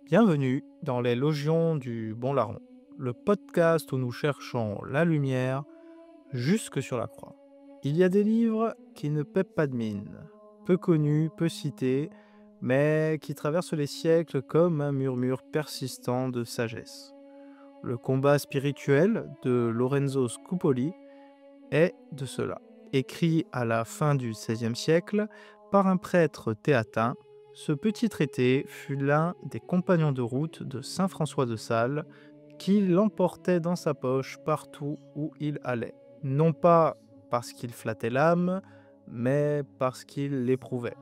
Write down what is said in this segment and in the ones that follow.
Bienvenue dans les Logions du Bon Larron, le podcast où nous cherchons la lumière jusque sur la croix. Il y a des livres qui ne paient pas de mine, peu connus, peu cités, mais qui traversent les siècles comme un murmure persistant de sagesse. Le combat spirituel de Lorenzo Scupoli est de cela. Écrit à la fin du XVIe siècle par un prêtre théatin, ce petit traité fut l'un des compagnons de route de saint François de Sales qui l'emportait dans sa poche partout où il allait. Non pas parce qu'il flattait l'âme, mais parce qu'il l'éprouvait.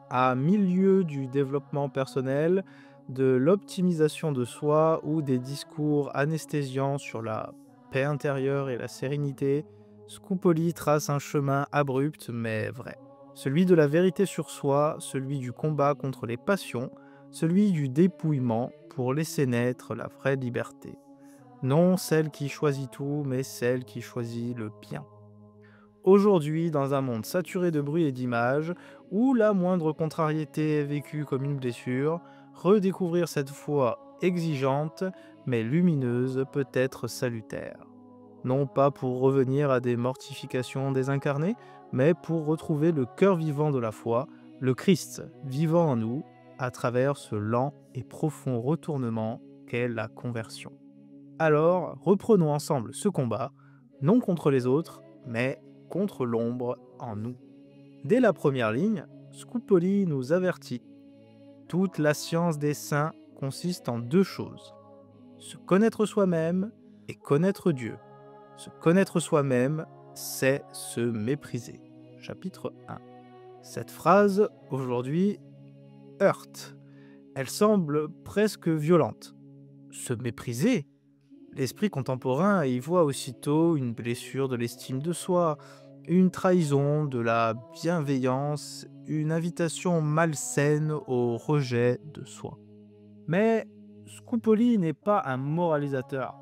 À milieu du développement personnel, de l'optimisation de soi ou des discours anesthésiants sur la paix intérieure et la sérénité, Scupoli trace un chemin abrupt mais vrai. Celui de la vérité sur soi, celui du combat contre les passions, celui du dépouillement pour laisser naître la vraie liberté. Non celle qui choisit tout, mais celle qui choisit le bien. Aujourd'hui, dans un monde saturé de bruit et d'images, où la moindre contrariété est vécue comme une blessure, redécouvrir cette foi exigeante, mais lumineuse, peut être salutaire. Non pas pour revenir à des mortifications désincarnées, mais pour retrouver le cœur vivant de la foi, le Christ vivant en nous, à travers ce lent et profond retournement qu'est la conversion. Alors, reprenons ensemble ce combat, non contre les autres, mais contre l'ombre en nous. Dès la première ligne, Scupoli nous avertit. Toute la science des saints consiste en deux choses. Se connaître soi-même et connaître Dieu. Se connaître soi-même, c'est se mépriser. Chapitre 1. Cette phrase, aujourd'hui, heurte. Elle semble presque violente. Se mépriser? L'esprit contemporain y voit aussitôt une blessure de l'estime de soi, une trahison de la bienveillance, une invitation malsaine au rejet de soi. Mais Scupoli n'est pas un moralisateur.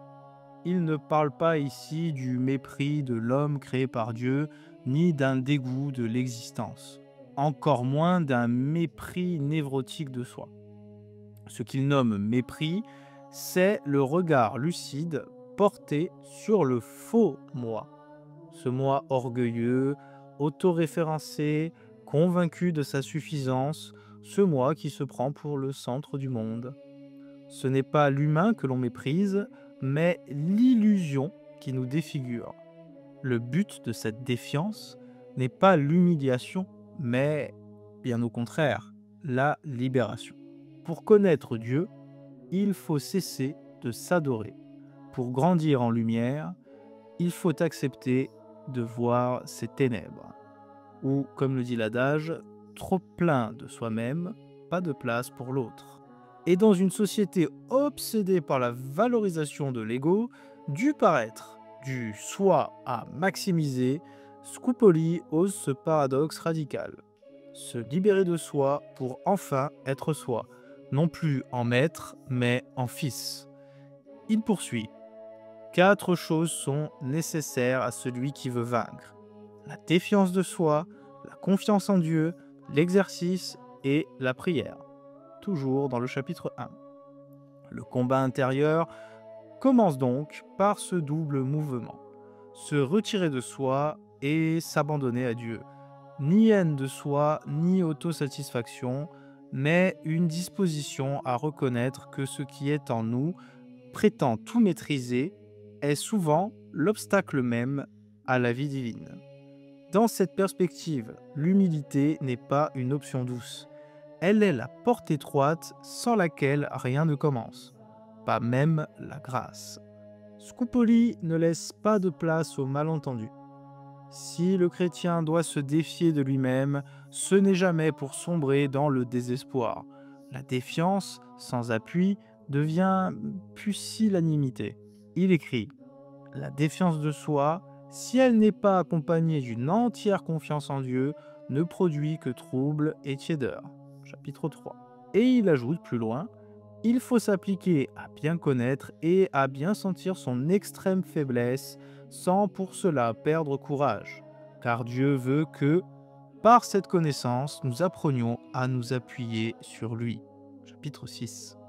Il ne parle pas ici du mépris de l'homme créé par Dieu, ni d'un dégoût de l'existence, encore moins d'un mépris névrotique de soi. Ce qu'il nomme mépris, c'est le regard lucide porté sur le faux moi. Ce moi orgueilleux, autoréférencé, convaincu de sa suffisance, ce moi qui se prend pour le centre du monde. Ce n'est pas l'humain que l'on méprise, mais l'illusion qui nous défigure. Le but de cette défiance n'est pas l'humiliation, mais, bien au contraire, la libération. Pour connaître Dieu, il faut cesser de s'adorer. Pour grandir en lumière, il faut accepter de voir ses ténèbres. Ou, comme le dit l'adage, trop plein de soi-même, pas de place pour l'autre. Et dans une société obsédée par la valorisation de l'ego, du paraître, du soi à maximiser, Scupoli ose ce paradoxe radical. Se libérer de soi pour enfin être soi, non plus en maître, mais en fils. Il poursuit. 4 choses sont nécessaires à celui qui veut vaincre. La défiance de soi, la confiance en Dieu, l'exercice et la prière. Toujours dans le chapitre 1. Le combat intérieur commence donc par ce double mouvement. Se retirer de soi et s'abandonner à Dieu. Ni haine de soi, ni autosatisfaction, mais une disposition à reconnaître que ce qui est en nous prétend tout maîtriser est souvent l'obstacle même à la vie divine. Dans cette perspective, l'humilité n'est pas une option douce. Elle est la porte étroite sans laquelle rien ne commence, pas même la grâce. Scupoli ne laisse pas de place au malentendu. Si le chrétien doit se défier de lui-même, ce n'est jamais pour sombrer dans le désespoir. La défiance, sans appui, devient pusillanimité. Il écrit « La défiance de soi, si elle n'est pas accompagnée d'une entière confiance en Dieu, ne produit que trouble et tiédeur. » Chapitre 3. Et il ajoute plus loin « Il faut s'appliquer à bien connaître et à bien sentir son extrême faiblesse, sans pour cela perdre courage, car Dieu veut que, par cette connaissance, nous apprenions à nous appuyer sur lui. » Chapitre 6.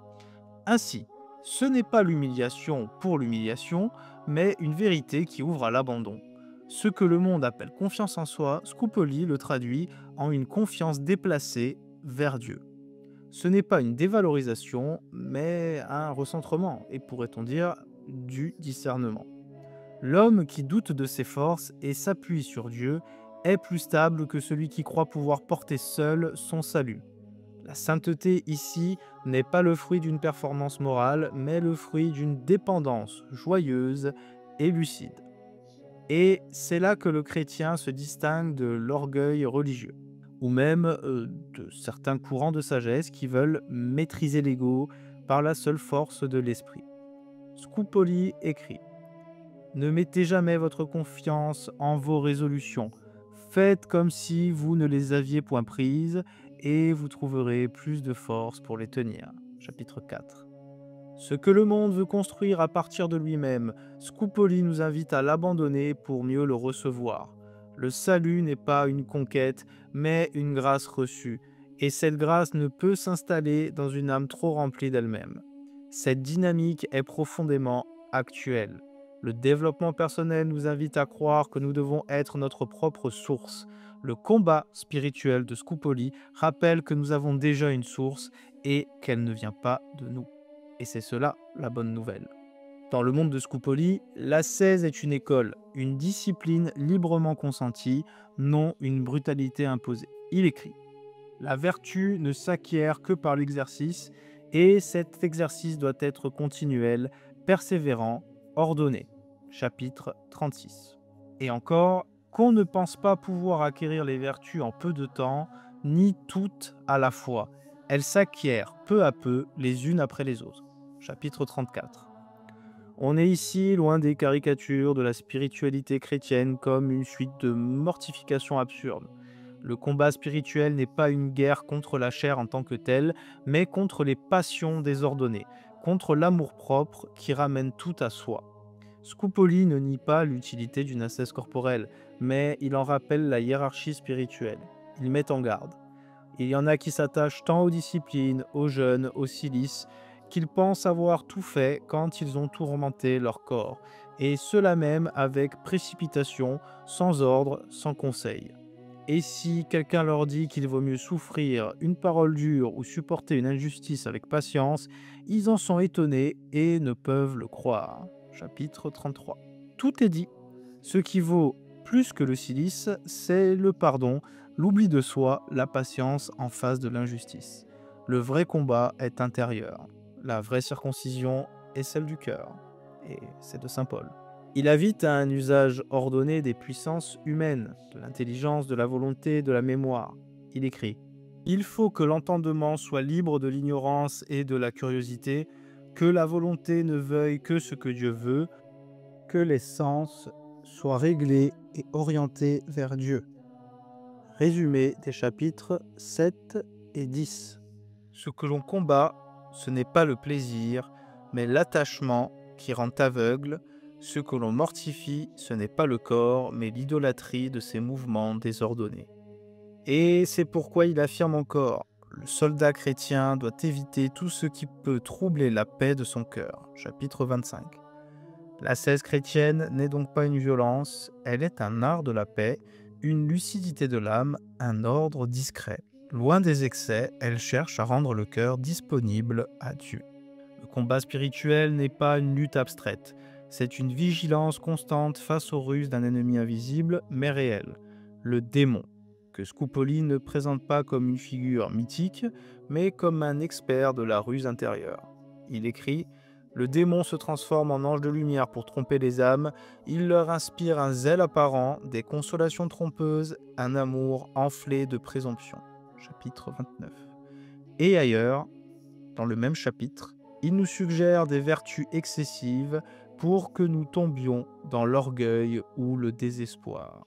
Ainsi, ce n'est pas l'humiliation pour l'humiliation, mais une vérité qui ouvre à l'abandon. Ce que le monde appelle confiance en soi, Scupoli le traduit en une confiance déplacée vers Dieu. Ce n'est pas une dévalorisation, mais un recentrement, et pourrait-on dire du discernement. L'homme qui doute de ses forces et s'appuie sur Dieu est plus stable que celui qui croit pouvoir porter seul son salut. La sainteté ici n'est pas le fruit d'une performance morale, mais le fruit d'une dépendance joyeuse et lucide. Et c'est là que le chrétien se distingue de l'orgueil religieux, ou même de certains courants de sagesse qui veulent maîtriser l'ego par la seule force de l'esprit. Scupoli écrit: ne mettez jamais votre confiance en vos résolutions. Faites comme si vous ne les aviez point prises et vous trouverez plus de force pour les tenir. Chapitre 4. Ce que le monde veut construire à partir de lui-même, Scupoli nous invite à l'abandonner pour mieux le recevoir. Le salut n'est pas une conquête, mais une grâce reçue, et cette grâce ne peut s'installer dans une âme trop remplie d'elle-même. Cette dynamique est profondément actuelle. Le développement personnel nous invite à croire que nous devons être notre propre source. Le combat spirituel de Scupoli rappelle que nous avons déjà une source et qu'elle ne vient pas de nous. Et c'est cela la bonne nouvelle. Dans le monde de Scupoli, l'ascèse est une école, une discipline librement consentie, non une brutalité imposée. Il écrit: la vertu ne s'acquiert que par l'exercice, et cet exercice doit être continuel, persévérant, ordonné. Chapitre 36. Et encore, qu'on ne pense pas pouvoir acquérir les vertus en peu de temps, ni toutes à la fois. Elles s'acquièrent peu à peu, les unes après les autres. Chapitre 34. On est ici loin des caricatures de la spiritualité chrétienne comme une suite de mortifications absurdes. Le combat spirituel n'est pas une guerre contre la chair en tant que telle, mais contre les passions désordonnées, contre l'amour-propre qui ramène tout à soi. Scupoli ne nie pas l'utilité d'une ascèse corporelle, mais il en rappelle la hiérarchie spirituelle. Il met en garde. Il y en a qui s'attachent tant aux disciplines, aux jeûnes, aux cilices, qu'ils pensent avoir tout fait quand ils ont tourmenté leur corps, et cela même avec précipitation, sans ordre, sans conseil. Et si quelqu'un leur dit qu'il vaut mieux souffrir une parole dure ou supporter une injustice avec patience, ils en sont étonnés et ne peuvent le croire. Chapitre 33. Tout est dit. Ce qui vaut plus que le cilice, c'est le pardon, l'oubli de soi, la patience en face de l'injustice. Le vrai combat est intérieur. La vraie circoncision est celle du cœur. Et c'est de saint Paul. Il invite à un usage ordonné des puissances humaines, de l'intelligence, de la volonté, de la mémoire. Il écrit: il faut que l'entendement soit libre de l'ignorance et de la curiosité, que la volonté ne veuille que ce que Dieu veut, que les sens soient réglés et orientés vers Dieu. Résumé des chapitres 7 et 10. Ce que l'on combat, ce n'est pas le plaisir, mais l'attachement qui rend aveugle. Ce que l'on mortifie, ce n'est pas le corps, mais l'idolâtrie de ses mouvements désordonnés. Et c'est pourquoi il affirme encore: le soldat chrétien doit éviter tout ce qui peut troubler la paix de son cœur. Chapitre 25. L'ascèse chrétienne n'est donc pas une violence, elle est un art de la paix, une lucidité de l'âme, un ordre discret. Loin des excès, elle cherche à rendre le cœur disponible à Dieu. Le combat spirituel n'est pas une lutte abstraite, c'est une vigilance constante face aux ruses d'un ennemi invisible mais réel, le démon, que Scupoli ne présente pas comme une figure mythique, mais comme un expert de la ruse intérieure. Il écrit: le démon se transforme en ange de lumière pour tromper les âmes, il leur inspire un zèle apparent, des consolations trompeuses, un amour enflé de présomption. Chapitre 29. Et ailleurs, dans le même chapitre, il nous suggère des vertus excessives pour que nous tombions dans l'orgueil ou le désespoir.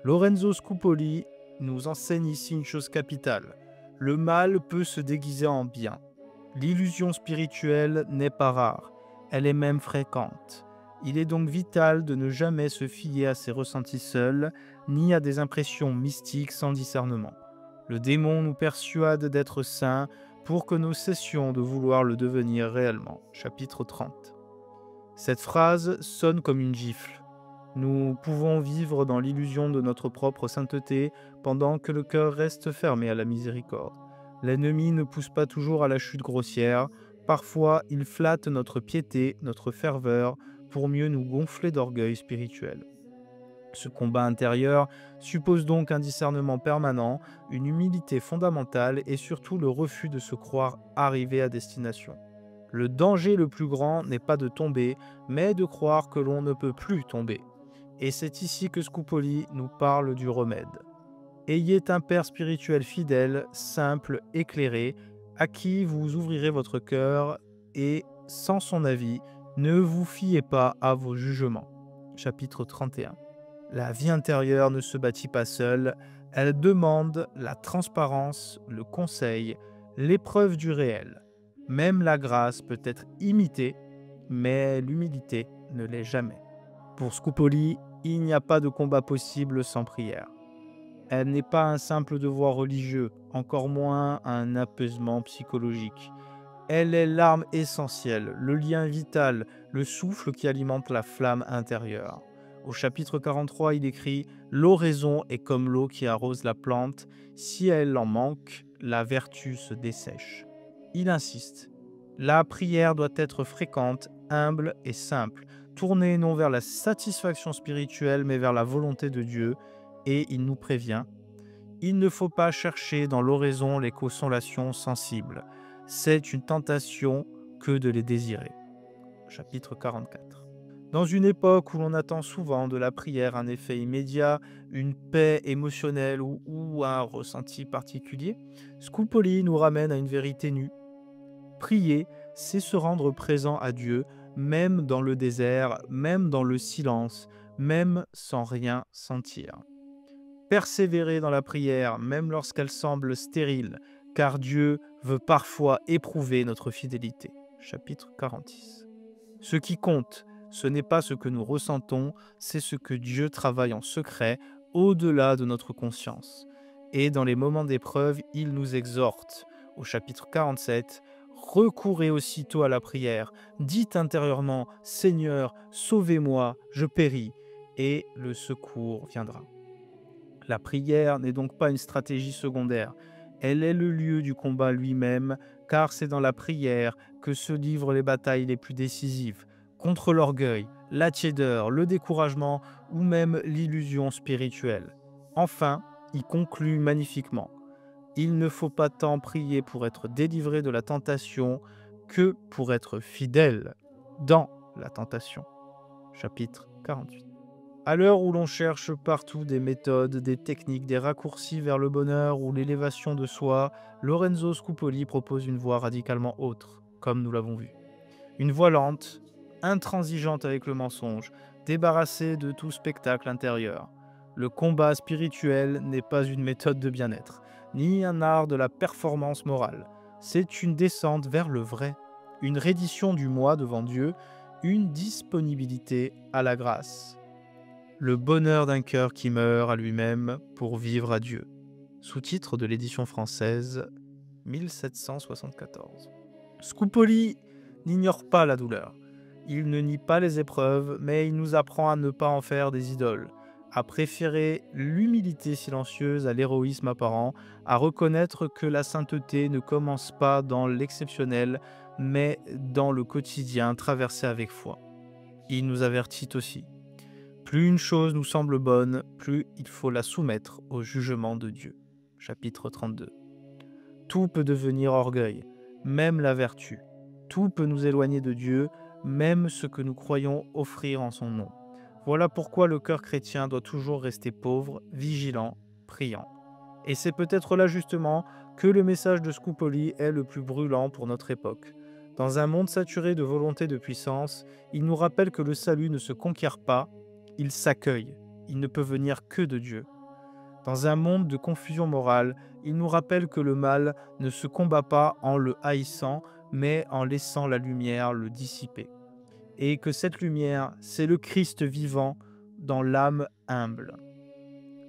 Lorenzo Scupoli nous enseigne ici une chose capitale: le mal peut se déguiser en bien. L'illusion spirituelle n'est pas rare, elle est même fréquente. Il est donc vital de ne jamais se fier à ses ressentis seuls, ni à des impressions mystiques sans discernement. Le démon nous persuade d'être saints pour que nous cessions de vouloir le devenir réellement. Chapitre 30. Cette phrase sonne comme une gifle. Nous pouvons vivre dans l'illusion de notre propre sainteté pendant que le cœur reste fermé à la miséricorde. L'ennemi ne pousse pas toujours à la chute grossière. Parfois, il flatte notre piété, notre ferveur, pour mieux nous gonfler d'orgueil spirituel. Ce combat intérieur suppose donc un discernement permanent, une humilité fondamentale et surtout le refus de se croire arrivé à destination. Le danger le plus grand n'est pas de tomber, mais de croire que l'on ne peut plus tomber. Et c'est ici que Scupoli nous parle du remède. Ayez un père spirituel fidèle, simple, éclairé, à qui vous ouvrirez votre cœur et, sans son avis, ne vous fiez pas à vos jugements. Chapitre 31. La vie intérieure ne se bâtit pas seule, elle demande la transparence, le conseil, l'épreuve du réel. Même la grâce peut être imitée, mais l'humilité ne l'est jamais. Pour Scupoli, il n'y a pas de combat possible sans prière. Elle n'est pas un simple devoir religieux, encore moins un apaisement psychologique. Elle est l'arme essentielle, le lien vital, le souffle qui alimente la flamme intérieure. Au chapitre 43, il écrit « L'oraison est comme l'eau qui arrose la plante, si elle en manque, la vertu se dessèche. » Il insiste. La prière doit être fréquente, humble et simple, tournée non vers la satisfaction spirituelle mais vers la volonté de Dieu, et il nous prévient. Il ne faut pas chercher dans l'oraison les consolations sensibles. C'est une tentation que de les désirer. Chapitre 44. Dans une époque où l'on attend souvent de la prière un effet immédiat, une paix émotionnelle ou un ressenti particulier, Scupoli nous ramène à une vérité nue. Prier, c'est se rendre présent à Dieu, même dans le désert, même dans le silence, même sans rien sentir. Persévérer dans la prière, même lorsqu'elle semble stérile, car Dieu veut parfois éprouver notre fidélité. Chapitre 46. Ce qui compte, ce n'est pas ce que nous ressentons, c'est ce que Dieu travaille en secret, au-delà de notre conscience. Et dans les moments d'épreuve, il nous exhorte. Au chapitre 47, recourez aussitôt à la prière, dites intérieurement « Seigneur, sauvez-moi, je péris », et le secours viendra. La prière n'est donc pas une stratégie secondaire, elle est le lieu du combat lui-même, car c'est dans la prière que se livrent les batailles les plus décisives, contre l'orgueil, la tiédeur, le découragement ou même l'illusion spirituelle. Enfin, il conclut magnifiquement. Il ne faut pas tant prier pour être délivré de la tentation que pour être fidèle dans la tentation. Chapitre 48. À l'heure où l'on cherche partout des méthodes, des techniques, des raccourcis vers le bonheur ou l'élévation de soi, Lorenzo Scupoli propose une voie radicalement autre, comme nous l'avons vu. Une voie lente, intransigeante avec le mensonge, débarrassée de tout spectacle intérieur. Le combat spirituel n'est pas une méthode de bien-être, ni un art de la performance morale. C'est une descente vers le vrai, une reddition du moi devant Dieu, une disponibilité à la grâce. Le bonheur d'un cœur qui meurt à lui-même pour vivre à Dieu. Sous-titre de l'édition française 1774. Scupoli n'ignore pas la douleur. Il ne nie pas les épreuves, mais il nous apprend à ne pas en faire des idoles, à préférer l'humilité silencieuse à l'héroïsme apparent, à reconnaître que la sainteté ne commence pas dans l'exceptionnel, mais dans le quotidien traversé avec foi. Il nous avertit aussi. Plus une chose nous semble bonne, plus il faut la soumettre au jugement de Dieu. Chapitre 32. Tout peut devenir orgueil, même la vertu. Tout peut nous éloigner de Dieu, même ce que nous croyons offrir en son nom. Voilà pourquoi le cœur chrétien doit toujours rester pauvre, vigilant, priant. Et c'est peut-être là justement que le message de Scupoli est le plus brûlant pour notre époque. Dans un monde saturé de volonté de puissance, il nous rappelle que le salut ne se conquiert pas, il s'accueille, il ne peut venir que de Dieu. Dans un monde de confusion morale, il nous rappelle que le mal ne se combat pas en le haïssant, mais en laissant la lumière le dissiper. Et que cette lumière, c'est le Christ vivant dans l'âme humble.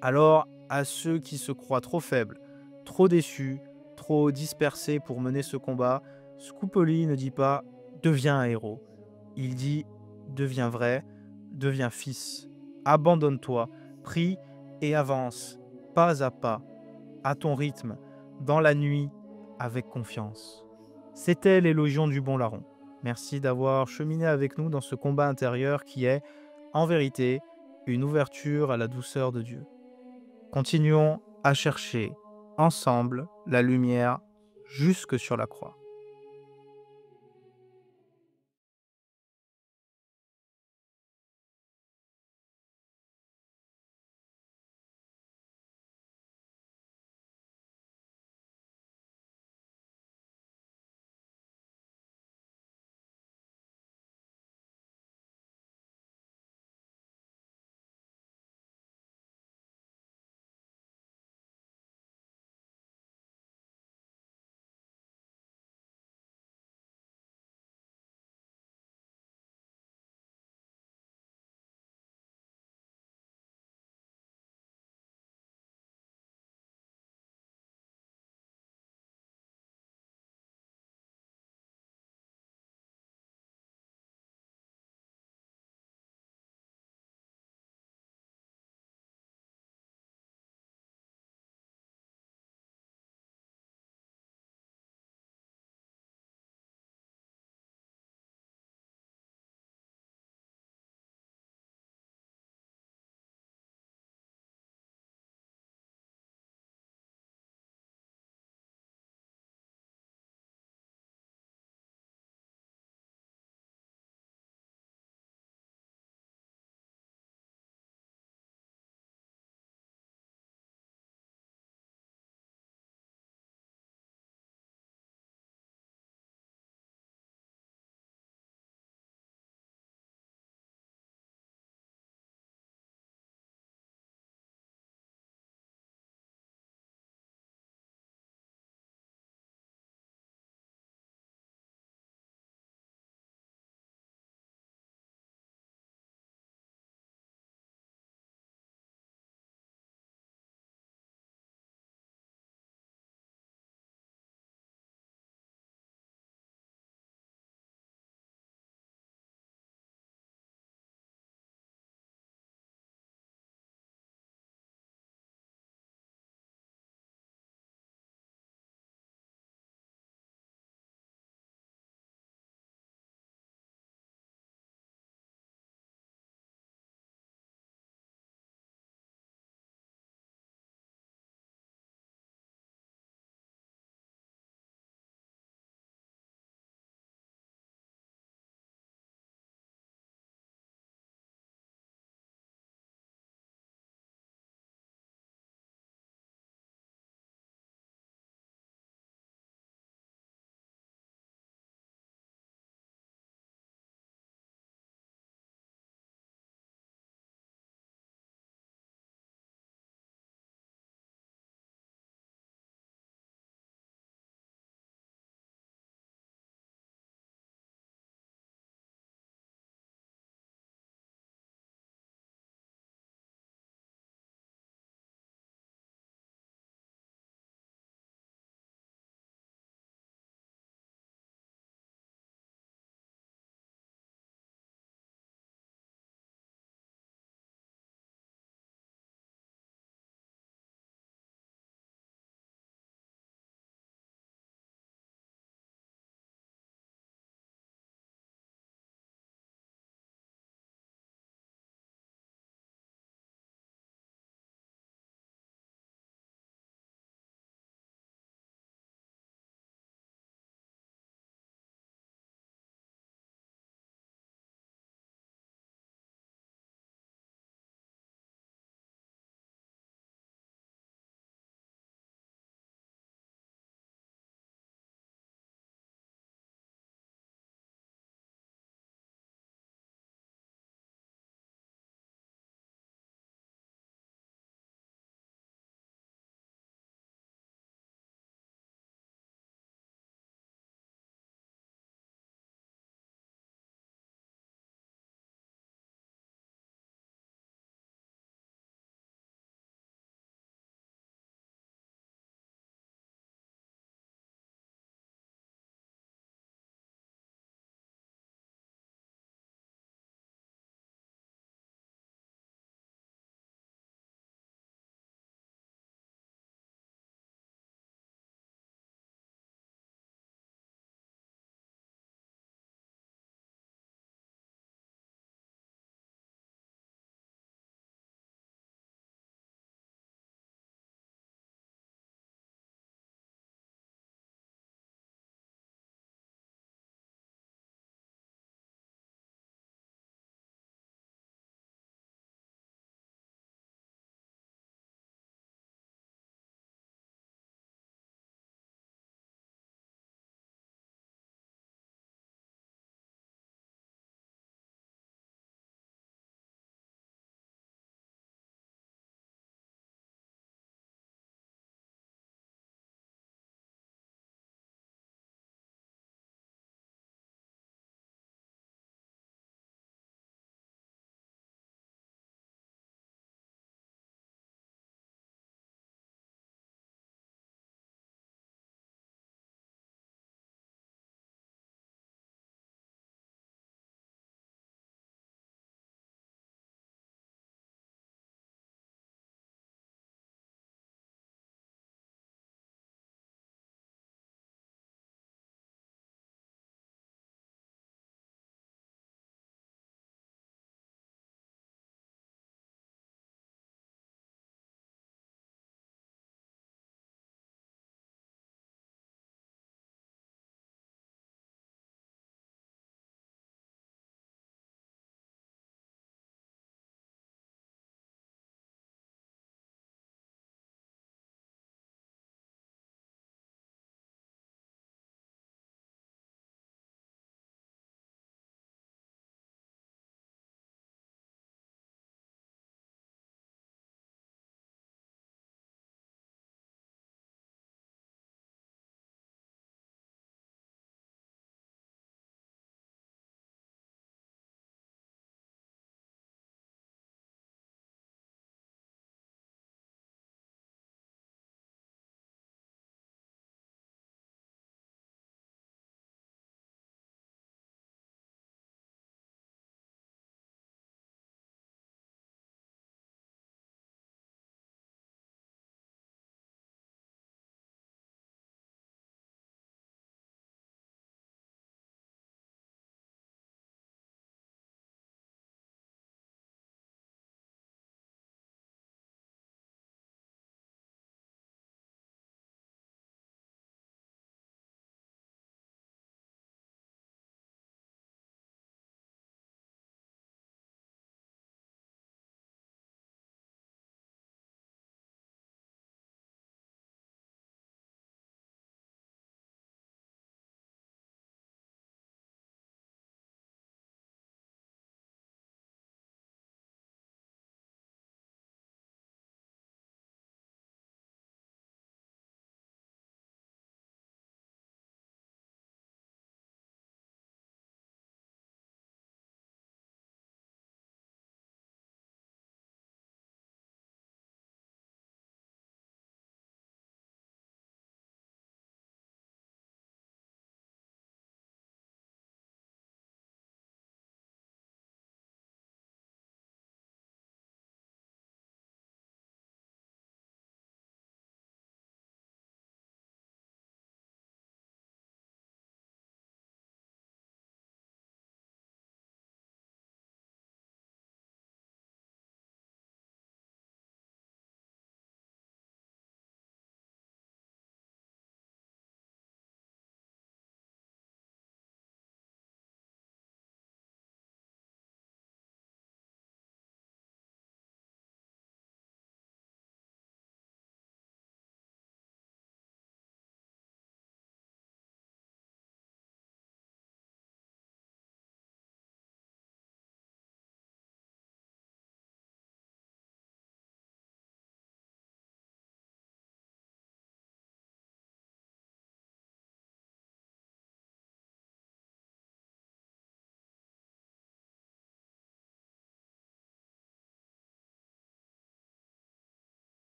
Alors, à ceux qui se croient trop faibles, trop déçus, trop trop dispersé pour mener ce combat, Scupoli ne dit pas « deviens un héros ». Il dit « deviens vrai, deviens fils, abandonne-toi, prie et avance, pas à pas, à ton rythme, dans la nuit, avec confiance ». C'était l'élogion du bon larron. Merci d'avoir cheminé avec nous dans ce combat intérieur qui est, en vérité, une ouverture à la douceur de Dieu. Continuons à chercher ensemble la lumière jusque sur la croix.